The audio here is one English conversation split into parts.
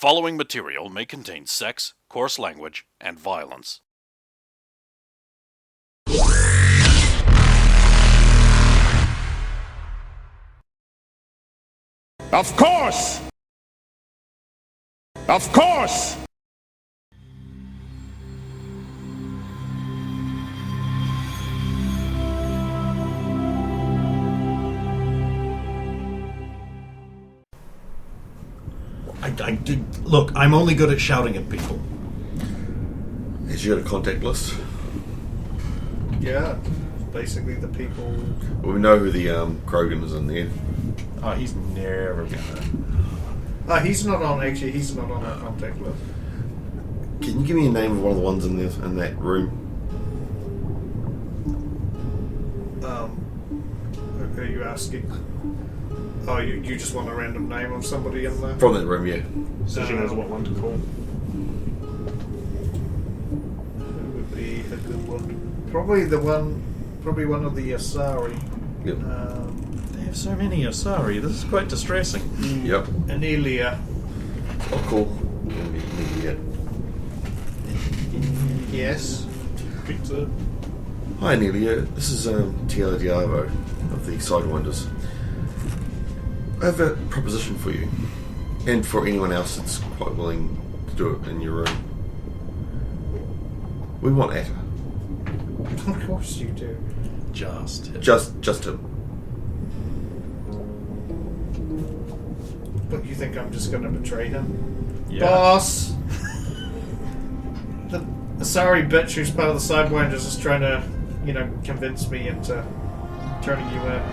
following material may contain sex, coarse language, and violence. Of course! Of course! I did. Look, I'm only good at shouting at people. Has you got a contact list? Yeah, basically the people. Well, we know who the Krogan is in there. Oh, he's never gonna. He's not on. Actually, he's not on the contact list. Can you give me a name of one of the ones in there in that room? Are you asking? Oh, you just want a random name of somebody in there? From that room, yeah. So she knows what one to call. Who would be a good one? Probably one of the Asari. Yep. They have so many Asari. This is quite distressing. Yep. Anelia. Oh, cool. Yeah. Yes. Pizza. Hi, Anelia. This is Tiela Diavo of the Sidewinders. I have a proposition for you, and for anyone else that's quite willing to do it in your room. We want Atta. Of course you do. Just him. But you think I'm just going to betray him? Yeah. Boss! The Asari bitch who's part of the Sidewinders is trying to, convince me into turning you in.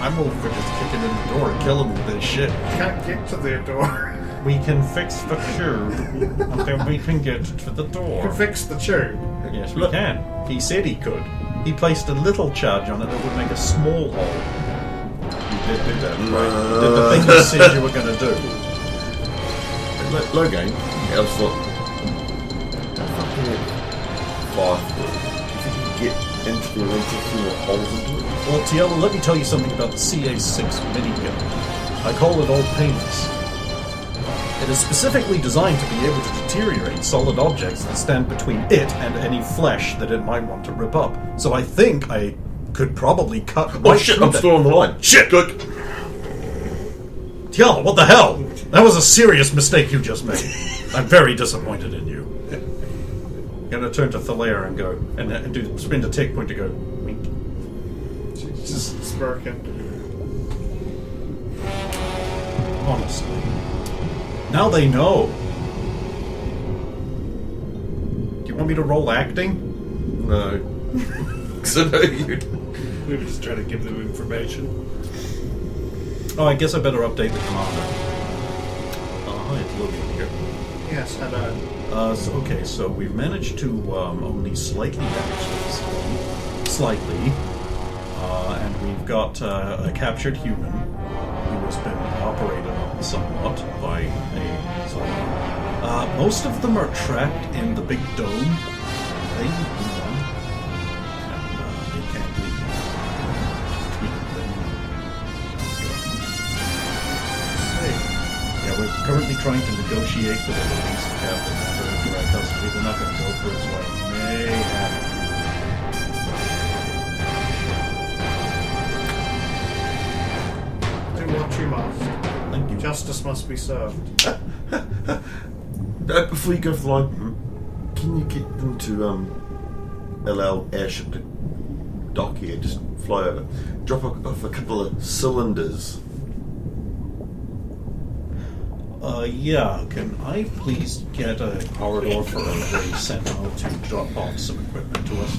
I'm all for just kicking in the door and killing with this shit. Can't get to their door. We can fix the tube, and then we can get to the door. You can fix the tube. Yes, we can. He said he could. He placed a little charge on it that would make a small hole. You did do that, right? You did the thing you said you were going to do. Low game. Yeah, I just thought. If you can get into the arena through the holes into it. Well, Tiela, let me tell you something about the CA6 minigun. I call it All Painless. It is specifically designed to be able to deteriorate solid objects that stand between it and any flesh that it might want to rip up. So I think I could probably cut right shit, through I'm that. still on the line. Shit, look! Tiela, what the hell? That was a serious mistake you just made. I'm very disappointed in you. I'm gonna turn to Thalaire and go, and do spin to take point to go, wink. Just smirking. Honestly. Now they know. Do you want me to roll acting? No. Because I know you'd. We were just trying to give them information. Oh, I guess I better update the commander. Hi, it's Logan here. Yes, hello. So we've managed to only slightly damage this one. Slightly. And we've got a captured human who has been operated on somewhat by a zombie. Most of them are trapped in the big dome thing. And they can't leave. Yeah, we're currently trying to negotiate for the release of Captain for direct custody. They're not going to go for it, so I may have to. What you must. Thank you. Justice must be served. Before you go for the line, can you get them to allow airship to dock here? Just fly over. Drop off a couple of cylinders. Yeah. Can I please get a corridor for a sentinel to drop off some equipment to us?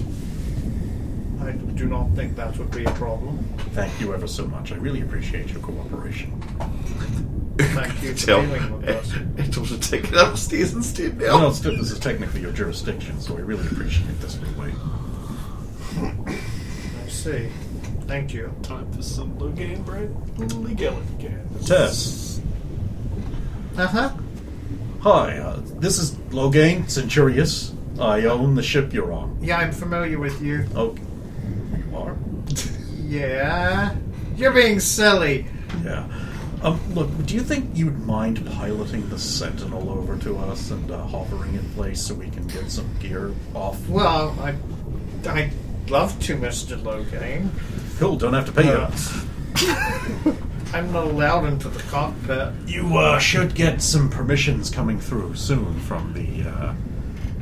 I do not think that would be a problem. Thank you ever so much. I really appreciate your cooperation. Thank you for Tell dealing with us. It's also take it upstairs instead now. Well, still, this is technically your jurisdiction, so I really appreciate this leeway. I see. Thank you. Time for some low game, right? Legality. Tess. Uh-huh. Hi, this is Logain Centurious. I own the ship you're on. Yeah, I'm familiar with you. Okay. You are? Yeah. You're being silly. Yeah. Look, do you think you'd mind piloting the Sentinel over to us and hovering in place so we can get some gear off? Well, I'd love to, Mr. Logain. Cool, don't have to pay us. I'm not allowed into the cockpit. You should get some permissions coming through soon from the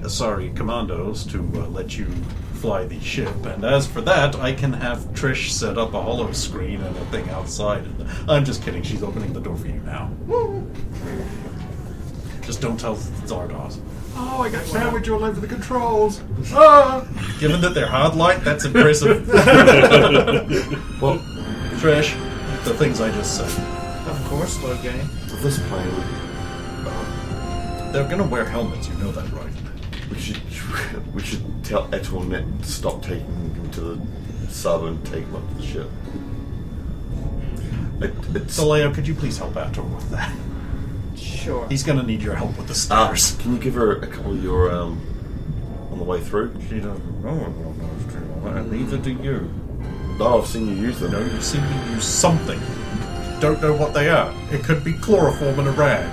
Asari commandos to let you fly the ship. And as for that, I can have Trish set up a holo screen and a thing outside. I'm just kidding. She's opening the door for you now. Just don't tell Zardoz. Oh, I got sandwich all over the controls. Ah! Given that they're hard light, that's impressive. Well, Trish, the things I just said. Of course, Logain. With this plane, They're gonna wear helmets, you know that, right? we should tell Etoilnet to stop taking him to the sub and take him up to the ship. Soleo, could you please help Ator with that? Sure. He's gonna need your help with the stairs. Can you give her a couple of your on the way through? She doesn't know about those two. Neither do you. No, I've seen you use them. No, you've seen me use something. Don't know what they are. It could be chloroform in a rag.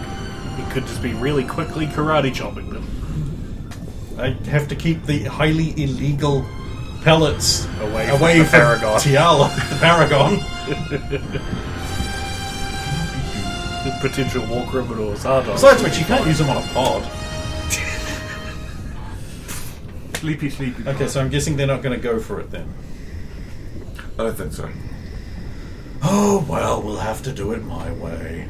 He could just be really quickly karate chopping them. I have to keep the highly illegal pellets Away from Paragon. Tiala, the Paragon. The potential war criminals are Besides which, you can't use them on a pod. Sleepy. Okay, so I'm guessing they're not going to go for it then. I don't think so. Oh, well, we'll have to do it my way.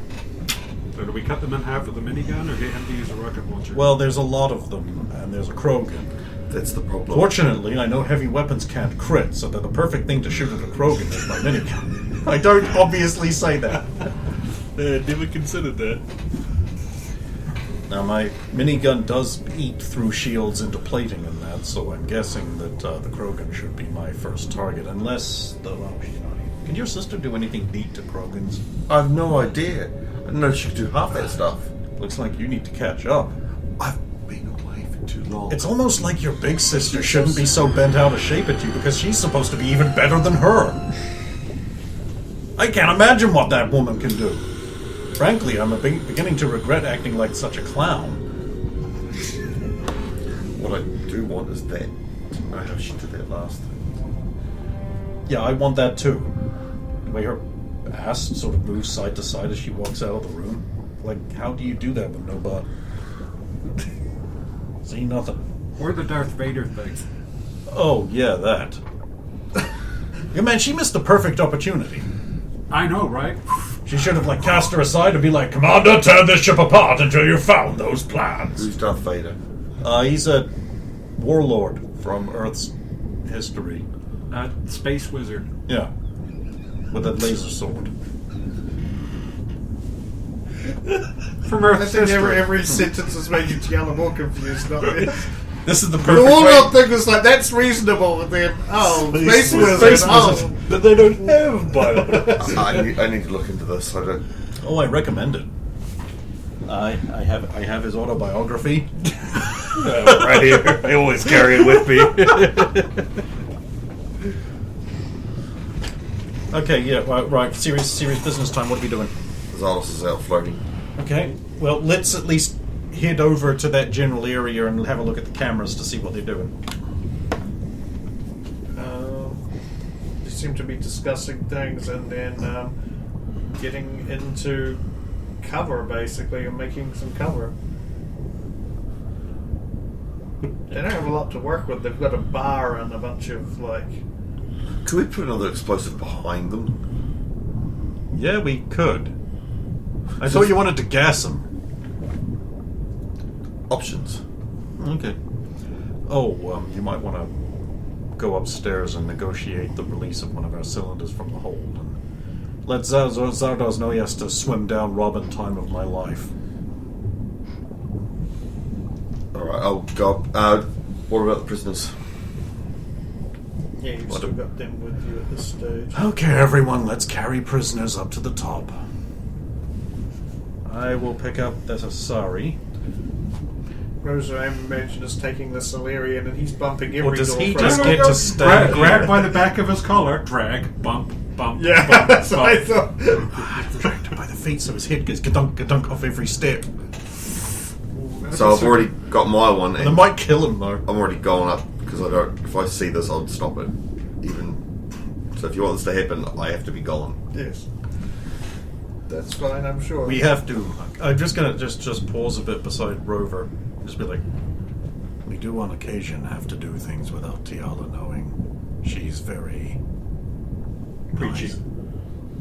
So do we cut them in half with a minigun or get him to use a rocket launcher? Well, there's a lot of them, and there's a Krogan. That's the problem. Fortunately, I know heavy weapons can't crit, so they're the perfect thing to shoot at a Krogan is my minigun. I don't obviously say that. never considered that. Now, my minigun does eat through shields into plating and that, so I'm guessing that the Krogan should be my first target, unless... Well, she's not here. Can your sister do anything neat to Krogans? I've no idea. I didn't know she could do half that stuff. Looks like you need to catch up. I've been away for too long. It's almost like your big sister shouldn't be so bent out of shape at you because she's supposed to be even better than her. I can't imagine what that woman can do. Frankly, I'm beginning to regret acting like such a clown. What I do want is that. To know how she did that last time. Yeah, I want that too. The way her ass sort of moves side to side as she walks out of the room. Like, how do you do that with no butt? See, nothing. Or the Darth Vader thing. Oh, yeah, that. Yeah, man, she missed a perfect opportunity. I know, right? She should have, cast her aside and be like, Commander, tear this ship apart until you've found those plans. Who's Darth Vader? He's a warlord from Earth's history. Space wizard. Yeah. With a laser sword. From I Earth's think history. every sentence is making Tiana more confused, not me. This is the The perfect warlord way. thing was like, that's reasonable, and then, Space Wizard, Space oh. Wizard. But they don't have biologists. I need to look into this. I don't. Oh, I recommend it. I have his autobiography. Right here. I always carry it with me. Okay, yeah, right. Serious business time. What are we doing? Zardos is out floating. Okay, well, let's at least head over to that general area and have a look at the cameras to see what they're doing. They seem to be discussing things and then getting into cover, basically, and making some cover. They don't have a lot to work with. They've got a bar and a bunch of, Could we put another explosive behind them? Yeah, we could. I thought you wanted to gas them. Options. Okay. Oh, you might want to go upstairs and negotiate the release of one of our cylinders from the hold. And let Zardoz know he has to swim down Robin time of my life. Alright, I'll go up. What about the prisoners? yeah, you've still got them with you at this stage. Okay, everyone, let's carry prisoners up to the top. I will pick up that Asari. Rosa, I imagine, is taking the Solarian and he's bumping every Or does door. he from- just get to stay Grab here? by the back of his collar, drag, bump, bump, Yeah, bump, that's what I bump. thought. Dragged by the feet, so his head goes gadunk gadunk off every step. So I've already got my one, And and it might kill him though. I'm already going up because I don't. If I see this, I'll stop it. Even so, if you want this to happen, I have to be gone. Yes. That's fine, I'm sure. We have to. I'm just gonna just pause a bit beside Rover. Just be like, we do on occasion have to do things without Tiala knowing. She's very Preachy.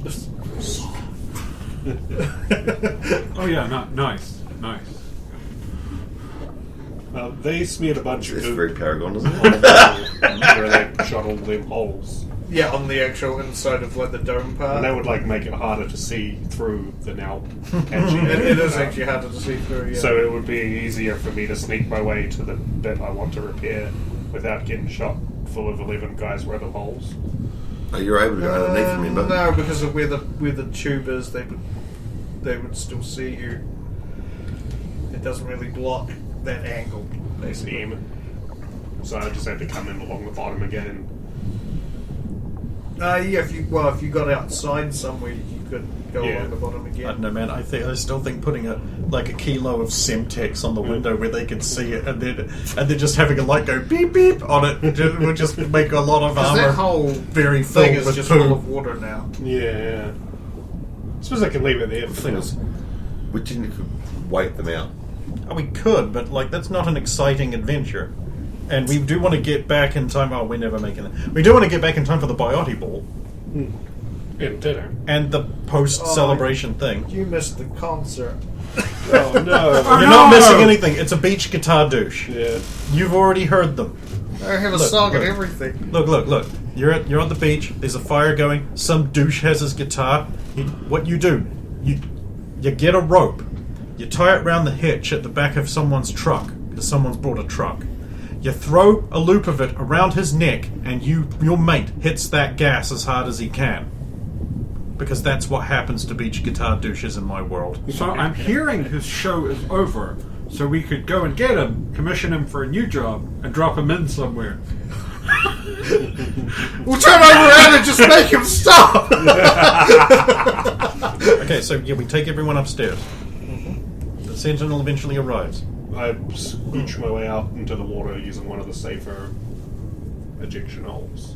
nice. Oh yeah, nice. They smeared a bunch It's of very Paragon, isn't it? where they shot all them holes. Yeah, on the actual inside of like the dome part. And that would like make it harder to see through the now patchy. It is actually harder to see through, yeah. So it would be easier for me to sneak my way to the bit I want to repair without getting shot full of 11 guys worth of holes. Oh, you're able to go underneath, remember? No, because of where the tube is, they would still see you. It doesn't really block that angle, basically. So I just had to come in along the bottom again. Yeah, if you got outside somewhere, you could go Yeah. along the bottom I again. don't know, man. I still think putting a kilo of Semtex on the window where they could see it, and then just having a light go beep beep on it would just make a lot of Because armor that whole very thing filled is with just poo. full of water now. Yeah. I suppose I can leave it there. The thing is, we technically could wait them out. Oh, we could, but that's not an exciting adventure. And we do want to get back in time. Oh, we're never making it. We do want to get back in time for the Biote Ball In dinner. and the post-celebration thing. You missed the concert. Oh no. You're not missing anything. It's a beach guitar douche. Yeah. You've already heard them. I have a Look, song and look. everything. Look. You're on the beach. There's a fire going. Some douche has his guitar. What you do? You get a rope. You tie it around the hitch at the back of someone's truck because someone's brought a truck. You throw a loop of it around his neck, and your mate hits that gas as hard as he can. Because that's what happens to beach guitar douches in my world. So I'm hearing his show is over, so we could go and get him, commission him for a new job, and drop him in somewhere. We'll turn around and just make him stop! Okay, so we take everyone upstairs. The Sentinel eventually arrives. I scooch my way out into the water using one of the safer ejection holes.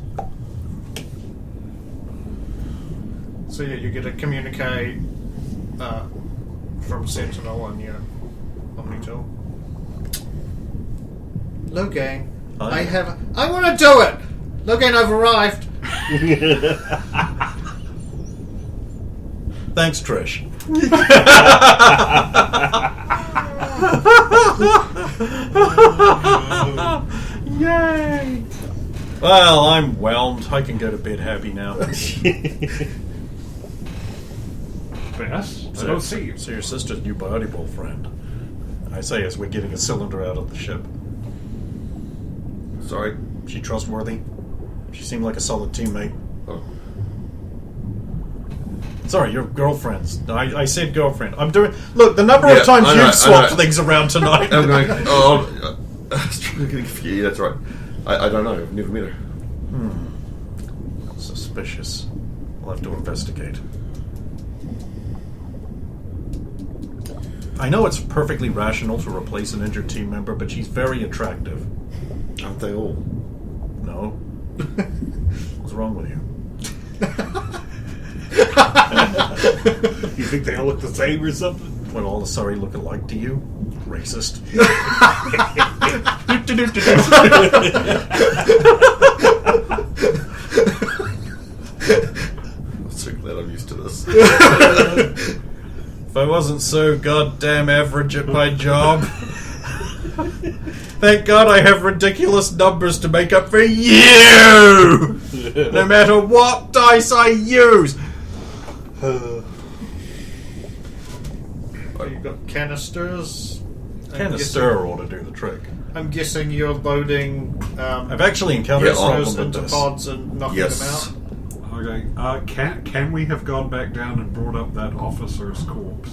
So yeah, you get a communique from Sentinel on your Omnitool. Logan, Hi. I want to do it! Logan, I've arrived! Thanks, Trish. Yay! Well, I'm whelmed. I can go to bed happy now. Yes? I don't see you. So your sister's new Biote Ball friend. I say as we're getting a cylinder out of the ship. Sorry. She trustworthy? She seemed like a solid teammate. Oh. Sorry, your girlfriends. I said girlfriend. I'm doing... Look, the number Yeah, of times I know, you've swapped I know. things around tonight. I'm going. Oh, I was trying to get confused. That's right. I don't know. I've never met her. Suspicious. We'll have to investigate. I know it's perfectly rational to replace an injured team member, but she's very attractive. Aren't they all? No? What's wrong with you? You think they all look the same or something? What, all the Surrey look alike to you? Racist. I'm so glad I'm used to this. If I wasn't so goddamn average at my job. Thank God I have ridiculous numbers to make up for you! No matter what dice I use! Oh, you've got canisters. Canister ought to do the trick. I'm guessing you're loading I've actually encountered Yeah, a problem canisters with into this. pods and knocking Yes. them out. Okay. Can we have gone back down and brought up that officer's corpse?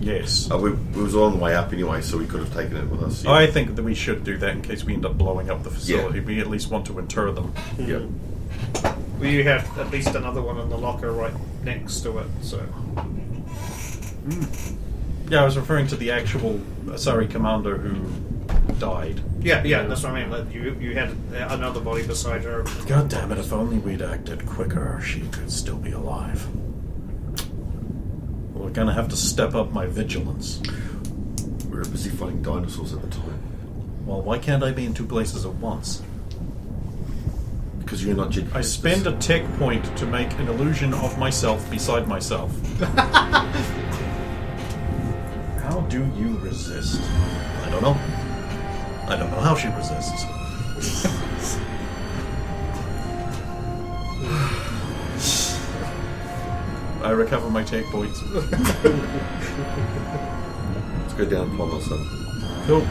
Yes. We was on the way up anyway, so we could have taken it with us. Yeah. I think that we should do that in case we end up blowing up the facility. Yeah. We at least want to inter them. Yeah. Well, you have at least another one in the locker right next to it, so... Yeah, I was referring to the actual Asari commander who died. Yeah, that's what I mean. Like, you had another body beside her. God damn it, if only we'd acted quicker, she could still be alive. We're gonna have to step up my vigilance. We were busy fighting dinosaurs at the time. Well, why can't I be in two places at once? Because you're not Jig. I spend a tech point to make an illusion of myself beside myself. How do you resist? I don't know. I don't know how she resists. I recover my tech points. Let's go down Palmer, son. Cool.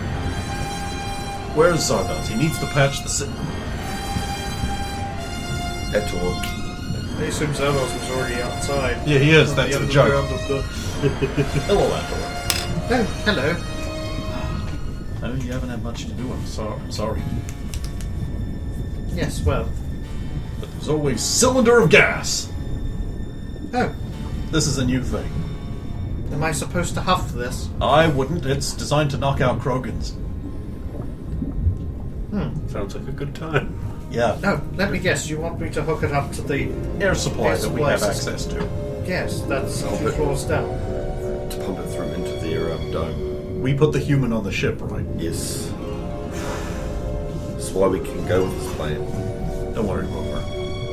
Where's Zardoz? He needs to patch the signal. At all. I assume Zardoz was already outside. Yeah, he is. That's the the joke. underground of the- Hello, Ator. Oh, hello. Oh, you haven't had much to do. I'm sorry. Yes, well. But there's always cylinder of gas. Oh, This is a new thing. am I supposed to huff this? I wouldn't. It's designed to knock out Krogans. Sounds like a good time. Yeah. No, let me guess. You want me to hook it up to the... Air supply Air that we have supply access to. Yes, that's a few but- floors down. To pump it through into their dome. We put the human on the ship, right? Yes. That's why we can go with this plan. Don't worry, Rover.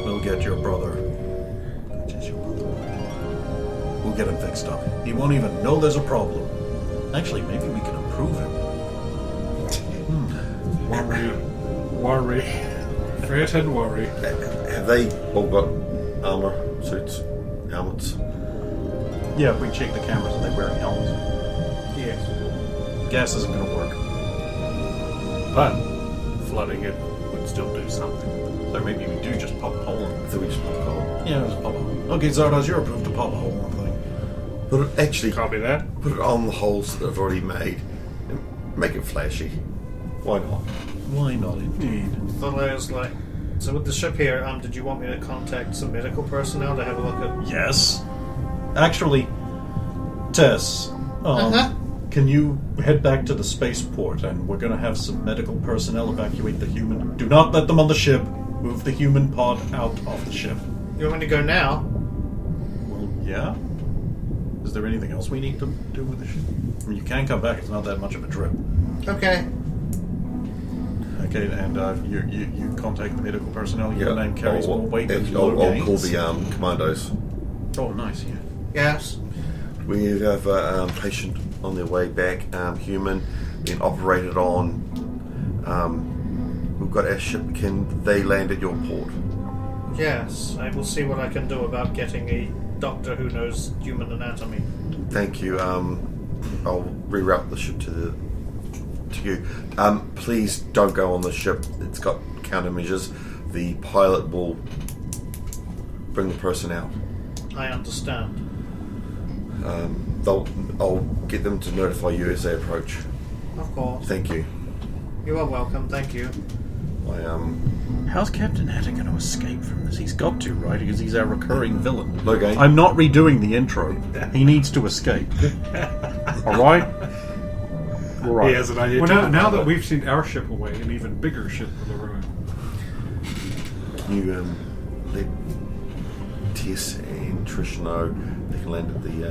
We'll get your brother. Which is your brother? We'll get him fixed up. He won't even know there's a problem. Actually, maybe we can improve him. Worry. Fret and worry. Have they all got armor, suits, helmets? Yeah, if we check the cameras, are they wearing helmets? Yes. Gas isn't going to work. But flooding it would still do something. So maybe we do just pop a hole in I it. think we just put a hole. Yeah, just pop a hole. Okay, Zardoz, you're approved to pop a hole in the thing. Put it, actually, Copy that. put it on the holes that I've already made. And make it flashy. Why not? Why not, indeed? So I was like... So with the ship here, did you want me to contact some medical personnel to have a look at... Yes. Actually, Tess, Uh-huh. can you head back to the spaceport and we're going to have some medical personnel evacuate the human. Do not let them on the ship. Move the human pod out of the ship. You want me to go now? Well, yeah. Is there anything else we need to do with the ship? I mean, you can come back. It's not that much of a trip. Okay. Okay, and you contact the medical personnel. Your name carries more weight than I'll low call gains. the commandos. Oh, nice, yeah. Yes. We have a patient on their way back, human, being operated on. We've got our ship. Can they land at your port? Yes. I will see what I can do about getting a doctor who knows human anatomy. Thank you. I'll reroute the ship to you. Please don't go on the ship. It's got countermeasures. The pilot will bring the person out. I understand. I'll get them to notify you as they approach. Of course. Thank you. You are welcome. Thank you. How's Captain Hatter going to escape from this? He's got to, right? Because he's our recurring villain. Logan. I'm not redoing the intro. He needs to escape. All right? All right. He has an idea. Well, now that we've seen our ship away, an even bigger ship will arrive. Can you let Tess and Trish know they can land at the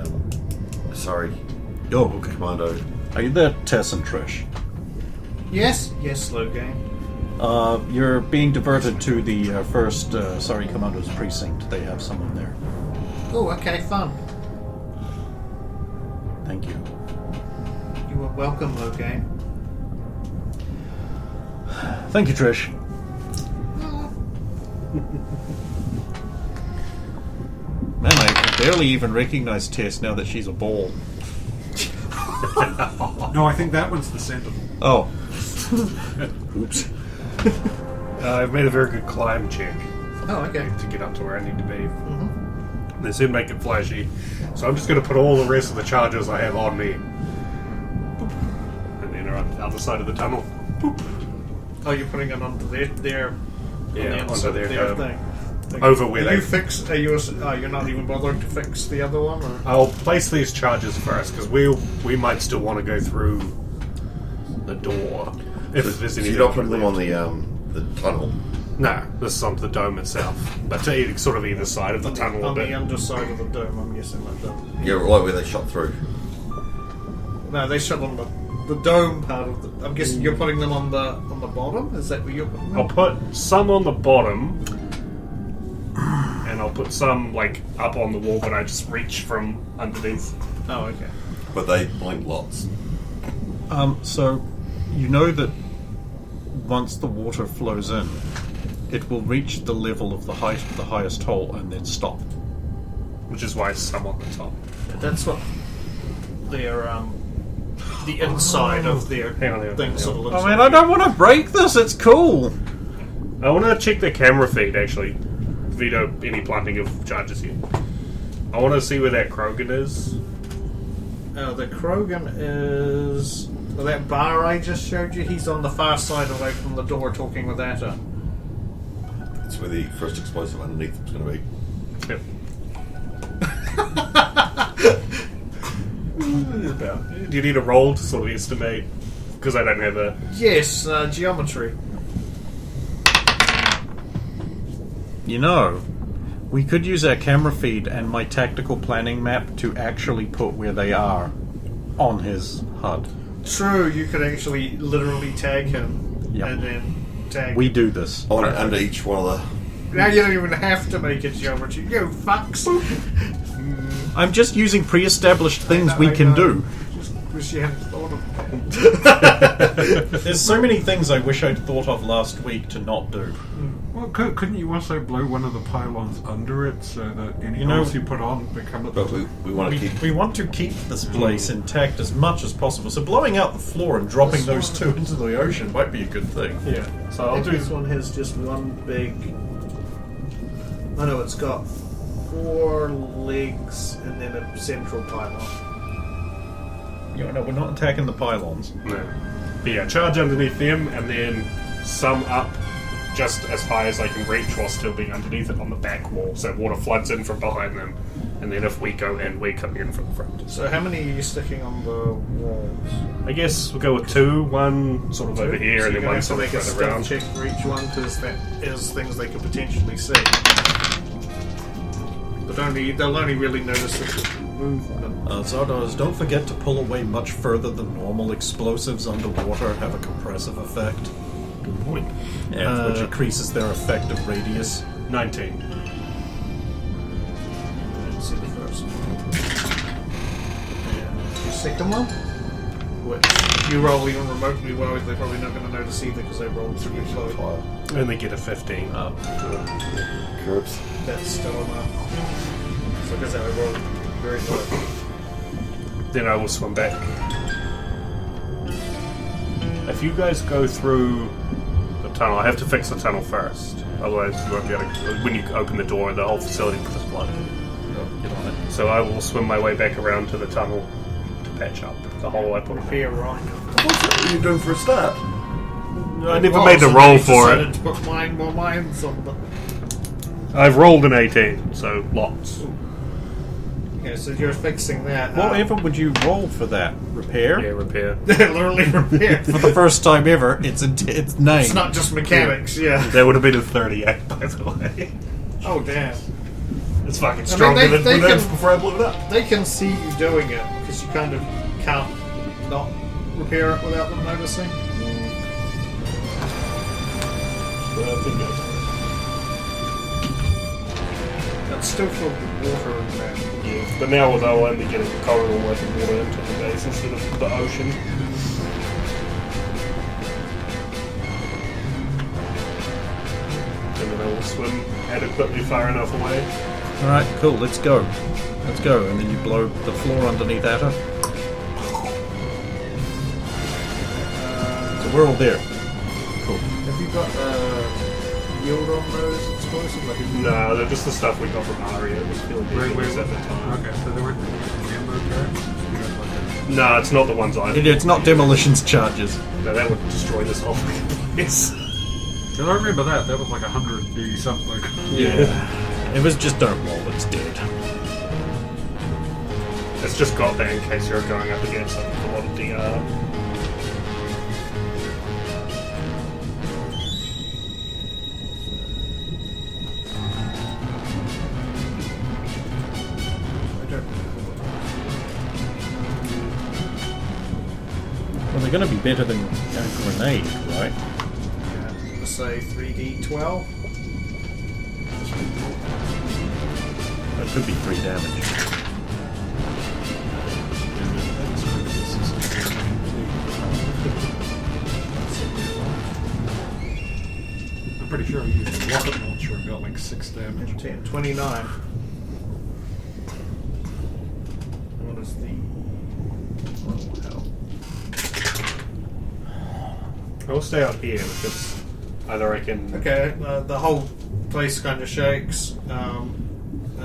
Oh, okay. commando? Are you there, Tess and Trish? Yes. Yes, slow game. You're being diverted to the first Commandos precinct. They have someone there. Oh, okay, fun. Thank you. You are welcome, low game. Thank you, Trish. Man, I can barely even recognize Tess now that she's a ball. No, I think that one's the Sentinel. Oh. Oops. I've made a very good climb check Oh, okay. to get up to where I need to be. They said make it flashy, so I'm just going to put all the rest of the charges I have on me. Boop. And then around the other side of the tunnel. Boop. Oh, you're putting it onto their Yeah, on the onto their their thing. over where Are they. you fix? Are you? You're not even bothering to fix the other one, or? I'll place these charges first because we might still want to go through the door if there's So any. you're not putting them on the tunnel. No, this is onto the dome itself, but to sort of either side of the tunnel a On bit. the underside of the dome, I'm guessing that dome. Yeah, right where they shot through. No, they shot on the dome part of the. I'm guessing you're putting them on the bottom. Is that where you're putting them? I'll put some on the bottom, and I'll put some like up on the wall, but I just reach from underneath. Oh, okay. But they blink lots. So, you know that once the water flows in, it will reach the level of the height of the highest hole and then stop. Which is why some on the top. That's what their the inside of their Hang on. thing sort of looks I like. mean, I don't want to break this. It's cool. I want to check the camera feed actually. Veto any planting of charges here. I want to see where that Krogan is. The Krogan is that bar I just showed you. He's on the far side away from the door, talking with Atta. That's where the first explosive underneath is going to be. Yep. Do you need a roll to sort of estimate? Because I don't have a. Yes, geometry. You know, we could use our camera feed and my tactical planning map to actually put where they are on his HUD. True, you could actually literally tag him Yep. and then tag. We do this. On under each one of the. Now you don't even have to make it geometry. You fucks. I'm just using pre-established things we can do. Just wish you hadn't thought of that. There's so many things I wish I'd thought of last week to not do. Well, couldn't you also blow one of the pylons under it so that any You know- holes you put on become at the But we want to keep. We want to keep this place intact as much as possible, so blowing out the floor and dropping those two into the ocean might be a good thing. Yeah. So I'll do. This one has just one big. I know it's got 4 legs and then a central pylon. You know, we're not attacking the pylons. No. But yeah, charge underneath them and then some up just as high as I can reach while still being underneath it on the back wall. So water floods in from behind them. And then if we go in, we're coming in from the front. So how many are you sticking on the walls? I guess we'll go with 2. One sort of over here So and you're then gonna one have to sort of make a further stealth around. check for each one because that is things they could potentially see. But they'll only really notice the movement. Zardoz, don't forget to pull away much further than normal. Explosives underwater have a compressive effect, Good point. which increases their effective radius. 19. Let's see the first one. And the second one, which you roll even remotely well, they're probably not going to notice either because they rolled through your low. And they get a 15. Curbs. That's still enough. So because I rolled very low. Then I will swim back. If you guys go through the tunnel, I have to fix the tunnel first. Otherwise, you won't be able to. When you open the door, the whole facility will just flood. Get on it. So I will swim my way back around to the tunnel to patch up the hole I put in. Here, right. What are you doing for a start? I never made the roll for it. To put more mines on the. I've rolled an 18, so lots. Okay, so you're fixing that. Whatever would you roll for that? Repair? Yeah, repair. Literally repair. For the first time ever, it's name. It's not just mechanics, yeah. That would have been a 38, by the way. Oh, damn. It's fucking stronger they than can- before I blew it up. They can see you doing it because you kind of can't not repair it without them noticing. But I think it's It's still filled with water in there. yeah. But now they'll only get a corridor worth of water into the base instead of the ocean. And then I will swim adequately far enough away. Alright, cool, let's go. Let's go. And then you blow the floor underneath at her. So we're all there. Cool. Have you got yield on those explosives? Like, No, they're just the stuff we got from Aria. It was fairly ridiculous at the time. Okay, so they weren't ammo turrets? You got like No, it's not the ones I. It's not demolitions charges. No, that would destroy this whole place. Because I remember that. That was like 100 something. Yeah. It was just don't roll, it's dead. It's just got that in case you're going up against like, a lot of DR. Well, they're going to be better than a grenade, right? Yeah, let's say 3d12. That could be 3 damage. I'm pretty sure I used a rocket launcher and got like 6 damage. 10, 29. What is the... Oh, hell. I'll stay out here because either I can. Okay, the whole place kind of shakes, and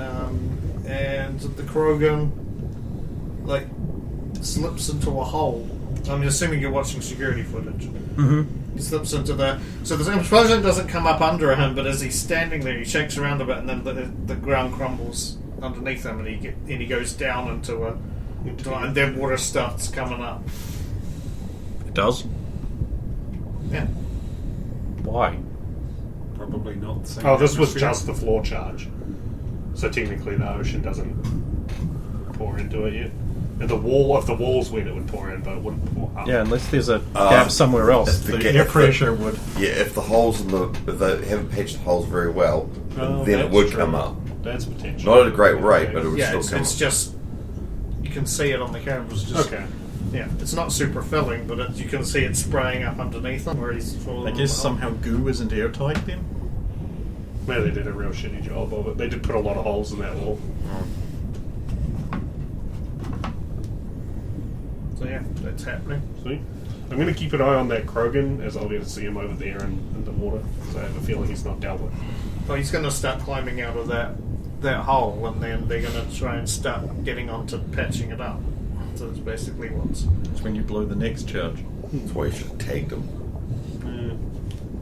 the Krogan like slips into a hole. I'm assuming you're watching security footage. Mm-hmm. He slips into there, so the explosion doesn't come up under him, but as he's standing there, he shakes around a bit, and then the ground crumbles underneath him, and he goes down into and then water starts coming up. It does? Yeah. Why? Probably not the same. Oh, this was atmosphere. just the floor charge. So technically, the ocean doesn't pour into it yet. And the walls when it would pour in, but it wouldn't pour up. Yeah, unless there's a gap somewhere else. if the The ga- air if the- pressure would... Yeah, if the holes if they haven't patched the holes very well, Oh, then it that's would true. come up. That's potential. Not at a great rate, but it would Yeah, still it's, come it's up. just you can see it on the cameras. Just Okay. yeah, it's not super filling, but you can see it spraying up underneath him where he's falling. I guess somehow goo isn't airtight then? Well, they did a real shitty job of it. They did put a lot of holes in that wall. So yeah, that's happening. See? I'm going to keep an eye on that Krogan as I'll be able to see him over there in the water. So I have a feeling he's not dealt with. Well, he's going to start climbing out of that hole, and then they're going to try and start getting onto patching it up. So that's basically what's. It's when you blow the next charge. That's why you should have tagged them.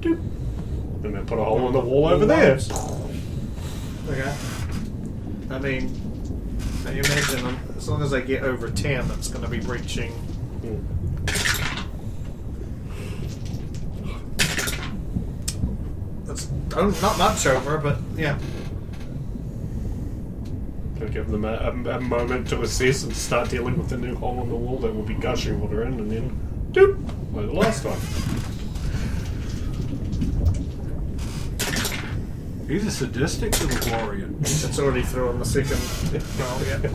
Doop. And then put a hole in the wall over there. Okay. I mean, I imagine as long as they get over 10, that's going to be breaching. That's not much over, but yeah. Gonna give them a moment to assess and start dealing with the new hole in the wall that will be gushing water in, and then doop, like the last time. He's a sadistic little Glorian. It's already through on the second roll, yeah.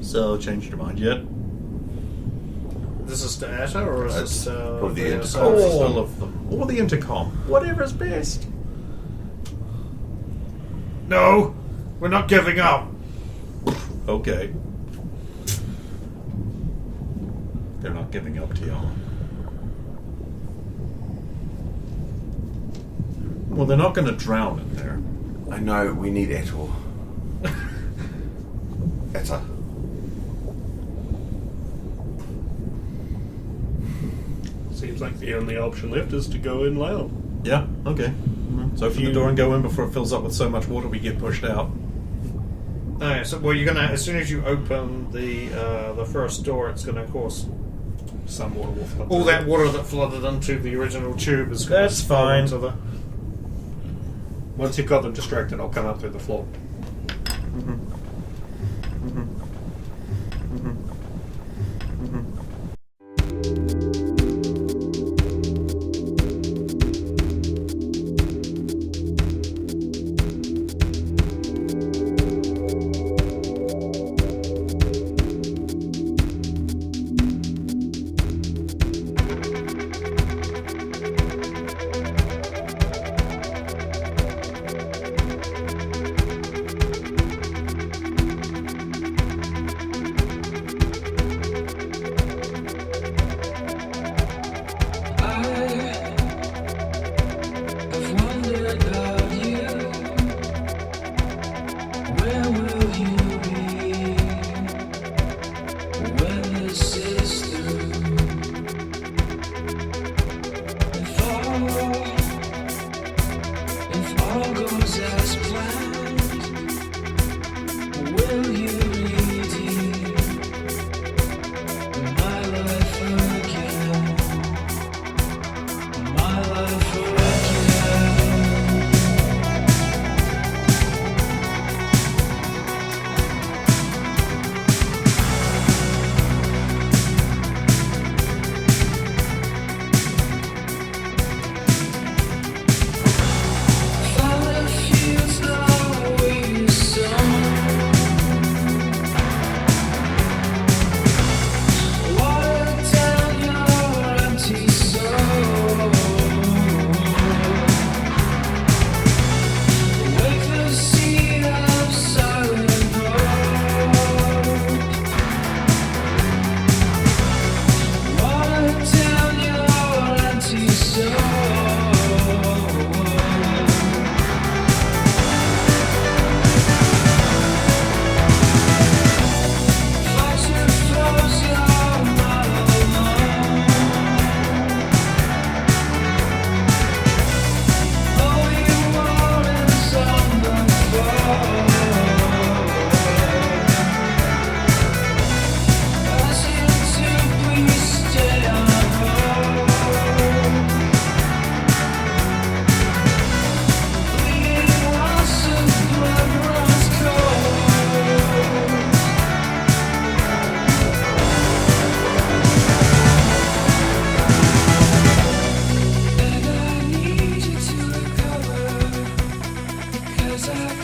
So, changed your mind yet? This is to Asha, or is That's this probably the other intercom. side? All of them. Or the intercom. Whatever's best. No! We're not giving up! Okay. They're not giving up to y'all. Well, they're not going to drown in there. I know, we need Etor. Etta. Seems like the only option left is to go in loud. Yeah, okay. So open the door and go in before it fills up with so much water we get pushed out. Oh, yeah, so, well, you're gonna, as soon as you open the first door, it's gonna, of course, Some water will flood. all that water that flooded into the original tube is gonna That's spill fine. into the... Once you've got them distracted, I'll come up through the floor. Where will you be when the city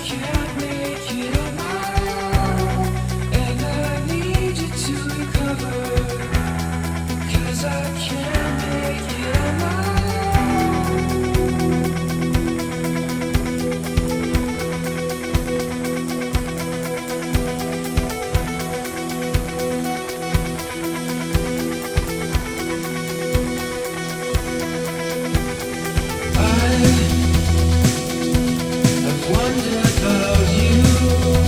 can't make it on my own, and I need you to recover, 'cause I can't make it on my own. I've wondered about you.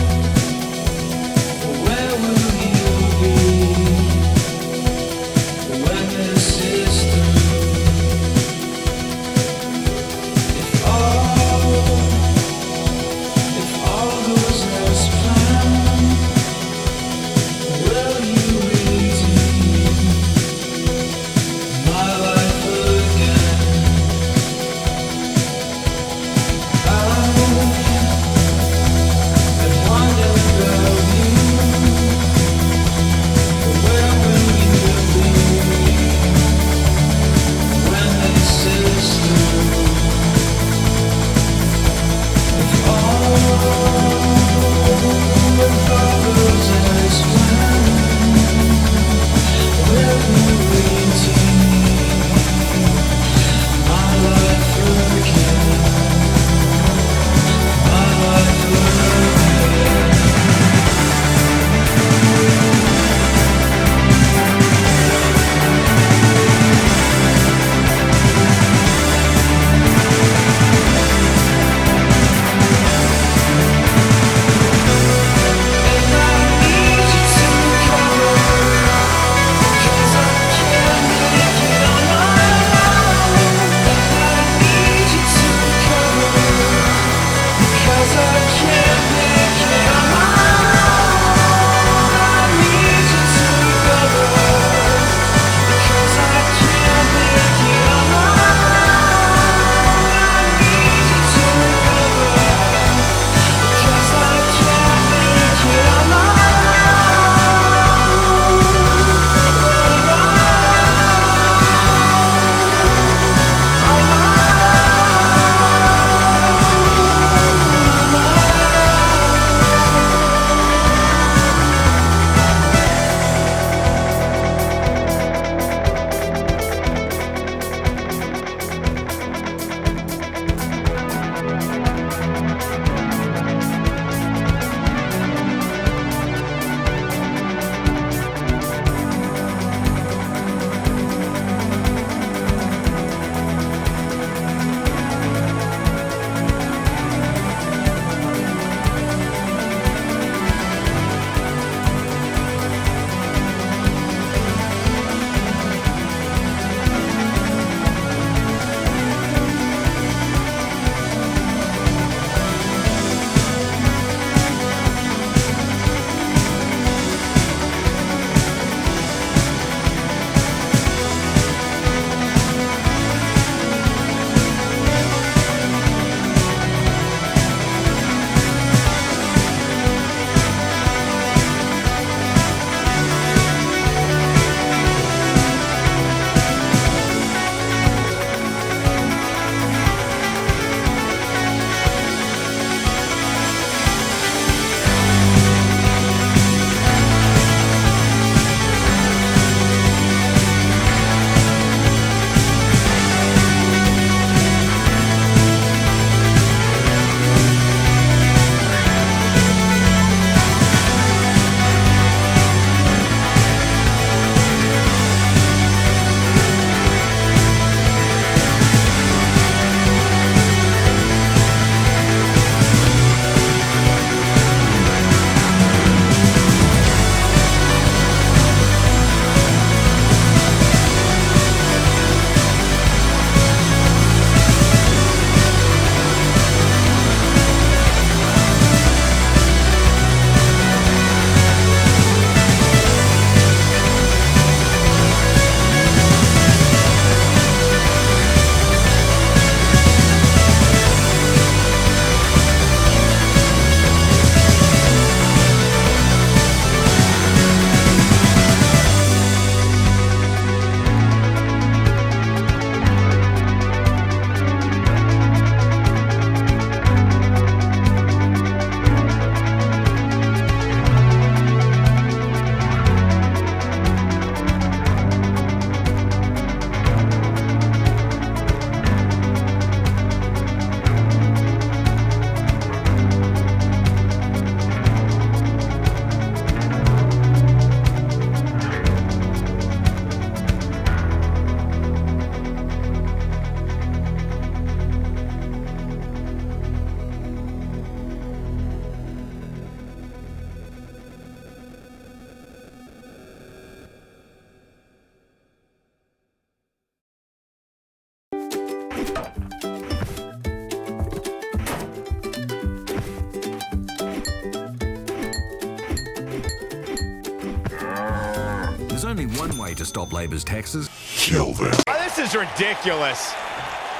There's only one way to stop Labor's taxes. Kill them. This is ridiculous.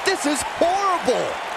This is horrible.